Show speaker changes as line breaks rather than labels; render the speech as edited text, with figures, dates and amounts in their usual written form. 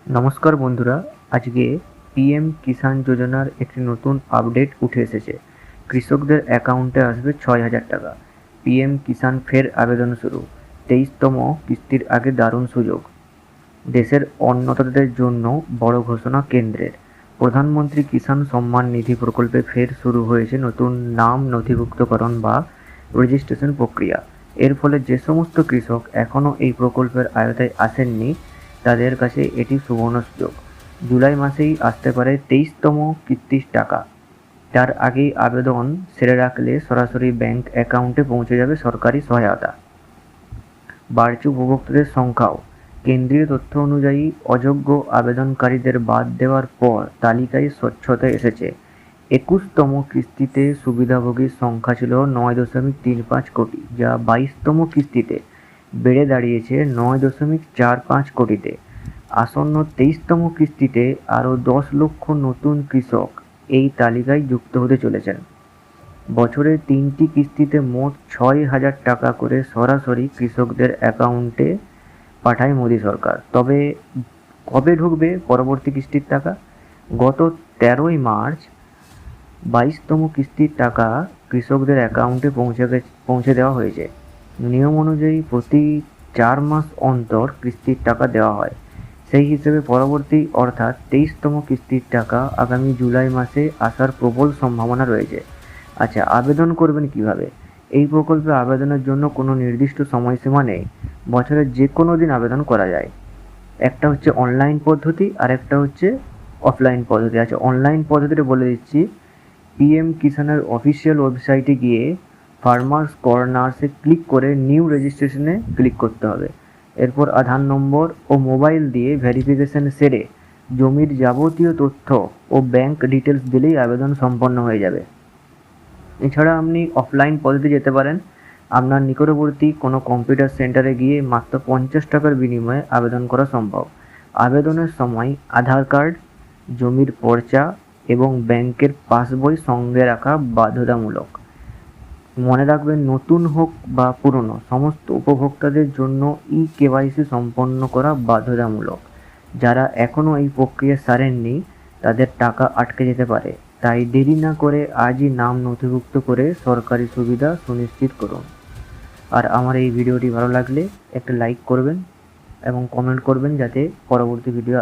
নমস্কার বন্ধুরা, আজকে পিএম কিষাণ যোজনার একটি নতুন আপডেট উঠে এসেছে। কৃষকদের অ্যাকাউন্টে আসবে ৬,০০০ টাকা। পিএম কিষাণ ফের আবেদন শুরু। ২৩তম কিস্তির আগে দারুণ সুযোগ। দেশের অন্নদাতাদের জন্য বড় ঘোষণা কেন্দ্রের। প্রধানমন্ত্রী কিষাণ সম্মান নিধি প্রকল্পে ফের শুরু হয়েছে নতুন নাম নথিভুক্তকরণ বা রেজিস্ট্রেশন প্রক্রিয়া। এর ফলে যে সমস্ত কৃষক এখনও এই প্রকল্পের আওতায় আসেননি তাদের কাছে এটি সুবর্ণ সুযোগ। জুলাই মাসেই আসতে পারে ২৩তম কিস্তির টাকা। তার আগেই আবেদন সেরে রাখলে সরাসরি ব্যাংক অ্যাকাউন্টে পৌঁছে যাবে সরকারি সহায়তা। বাড়ছে উপভোক্তাদের সংখ্যাও। কেন্দ্রীয় তথ্য অনুযায়ী অযোগ্য আবেদনকারীদের বাদ দেওয়ার পর তালিকায় স্বচ্ছতা এসেছে। ২১তম কিস্তিতে সুবিধাভোগীর সংখ্যা ছিল ৯.35 কোটি, যা ২২তম কিস্তিতে বেড়ে দাঁড়িয়েছে ৯.45 কোটিতে। আসন্ন ২৩তম কিস্তিতে আরও ১০ লক্ষ নতুন কৃষক এই তালিকায় যুক্ত হতে চলেছেন। বছরে ৩টি কিস্তিতে মোট ৬,০০০ টাকা করে সরাসরি কৃষকদের অ্যাকাউন্টে পাঠায় মোদী সরকার। তবে কবে ঢুকবে পরবর্তী কিস্তির টাকা? গত ১৩ই মার্চ ২২তম কিস্তির টাকা কৃষকদের অ্যাকাউন্টে পৌঁছে দেওয়া হয়েছে। নিয়ম অনুযায়ী প্রতি ৪ মাস অন্তর কিস্তির টাকা দেওয়া হয়। সেই হিসেবে পরবর্তী অর্থাৎ ২৩তম কিস্তির টাকা আগামী জুলাই মাসে আসার প্রবল সম্ভাবনা রয়েছে। আচ্ছা, আবেদন করবেন কিভাবে? এই প্রকল্পে আবেদনের জন্য কোনো নির্দিষ্ট সময়সীমা নেই। বছরের যে কোনো দিন আবেদন করা যায়। একটা হচ্ছে অনলাইন পদ্ধতি আর একটা হচ্ছে অফলাইন পদ্ধতি। আচ্ছা, অনলাইন পদ্ধতিটা বলে দিচ্ছি। পিএম কিষাণের অফিসিয়াল ওয়েবসাইটে গিয়ে ফার্মার্স কর্নার্সে ক্লিক করে নিউ রেজিস্ট্রেশনে ক্লিক করতে হবে। এরপর আধার নম্বর ও মোবাইল দিয়ে ভেরিফিকেশন সেরে জমির যাবতীয় তথ্য ও ব্যাংক ডিটেলস দিলেই আবেদন সম্পন্ন হয়ে যাবে। এছাড়া আপনি অফলাইন পদ্ধতি যেতে পারেন। আপনার নিকটবর্তী কোনো কম্পিউটার সেন্টারে গিয়ে মাত্র ৫০ টাকার বিনিময়ে আবেদন করা সম্ভব। আবেদনের সময় আধার কার্ড, জমির পর্চা এবং ব্যাংকের পাসবই সঙ্গে রাখা বাধ্যতামূলক। মনে রাখবেন, নতুন হোক বা পুরনো, সমস্ত উপভোক্তাদের জন্য কেওয়াইসি সম্পন্ন করা বাধ্যতামূলক। যারা এখনও এই প্রক্রিয়া সারেননি তাদের টাকা আটকে যেতে পারে। তাই দেরি না করে আজই নাম নথিভুক্ত করে সরকারি সুবিধা সুনিশ্চিত করুন। আর আমার এই ভিডিওটি ভালো লাগলে একটা লাইক করবেন এবং কমেন্ট করবেন যাতে পরবর্তী ভিডিও